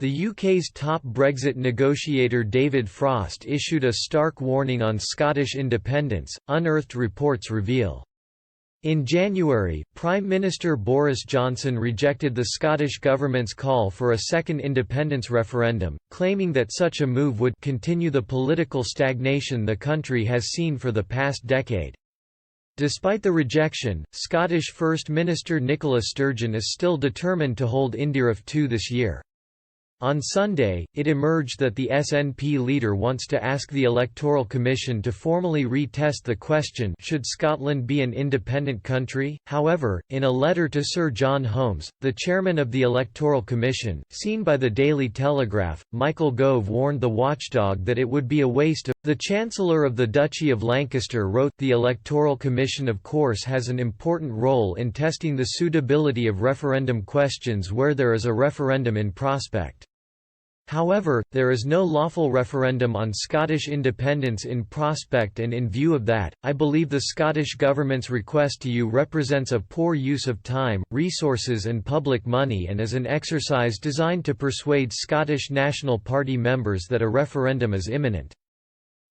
The UK's top Brexit negotiator David Frost issued a stark warning on Scottish independence, unearthed reports reveal. In January, Prime Minister Boris Johnson rejected the Scottish Government's call for a second independence referendum, claiming that such a move would continue the political stagnation the country has seen for the past decade. Despite the rejection, Scottish First Minister Nicola Sturgeon is still determined to hold Indiref 2 this year. On Sunday, it emerged that the SNP leader wants to ask the Electoral Commission to formally retest the question, should Scotland be an independent country? However, in a letter to Sir John Holmes, the chairman of the Electoral Commission, seen by the Daily Telegraph, Michael Gove warned the watchdog that it would be a waste of. The Chancellor of the Duchy of Lancaster wrote, "The Electoral Commission of course has an important role in testing the suitability of referendum questions where there is a referendum in prospect. However, there is no lawful referendum on Scottish independence in prospect, and in view of that, I believe the Scottish Government's request to you represents a poor use of time, resources and public money and is an exercise designed to persuade Scottish National Party members that a referendum is imminent."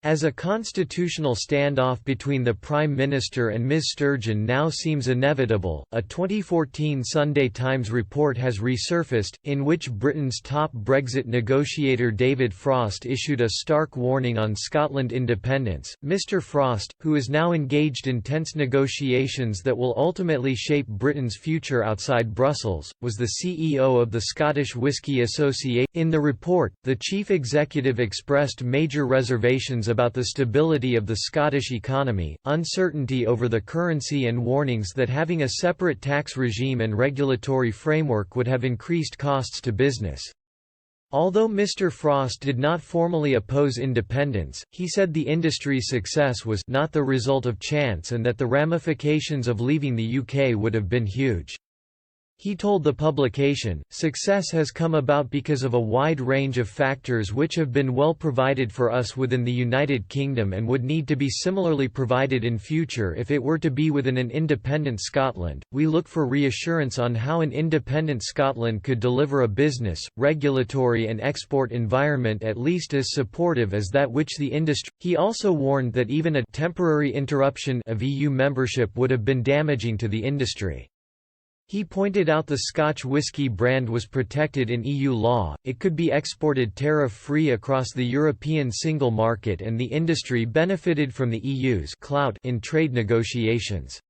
As a constitutional standoff between the Prime Minister and Ms Sturgeon now seems inevitable, a 2014 Sunday Times report has resurfaced, in which Britain's top Brexit negotiator David Frost issued a stark warning on Scotland independence. Mr Frost, who is now engaged in tense negotiations that will ultimately shape Britain's future outside Brussels, was the CEO of the Scottish Whisky Association. In the report, the chief executive expressed major reservations about the stability of the Scottish economy, uncertainty over the currency and warnings that having a separate tax regime and regulatory framework would have increased costs to business. Although Mr Frost did not formally oppose independence, he said the industry's success was not the result of chance and that the ramifications of leaving the UK would have been huge. He told the publication, "Success has come about because of a wide range of factors which have been well provided for us within the United Kingdom and would need to be similarly provided in future if it were to be within an independent Scotland. We look for reassurance on how an independent Scotland could deliver a business, regulatory and export environment at least as supportive as that which the industry." He also warned that even a temporary interruption of EU membership would have been damaging to the industry. He pointed out the Scotch whisky brand was protected in EU law, it could be exported tariff-free across the European single market and the industry benefited from the EU's clout in trade negotiations.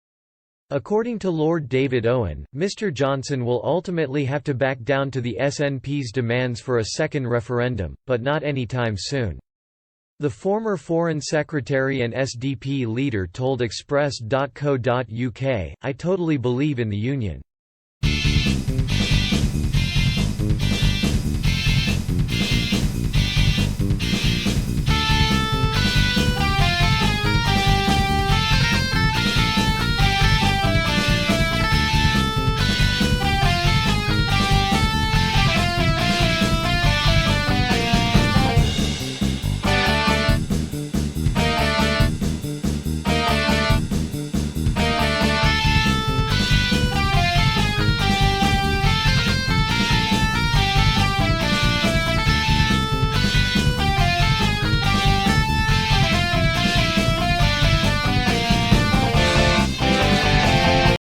According to Lord David Owen, Mr Johnson will ultimately have to back down to the SNP's demands for a second referendum, but not anytime soon. The former Foreign Secretary and SDP leader told Express.co.uk, "I totally believe in the Union.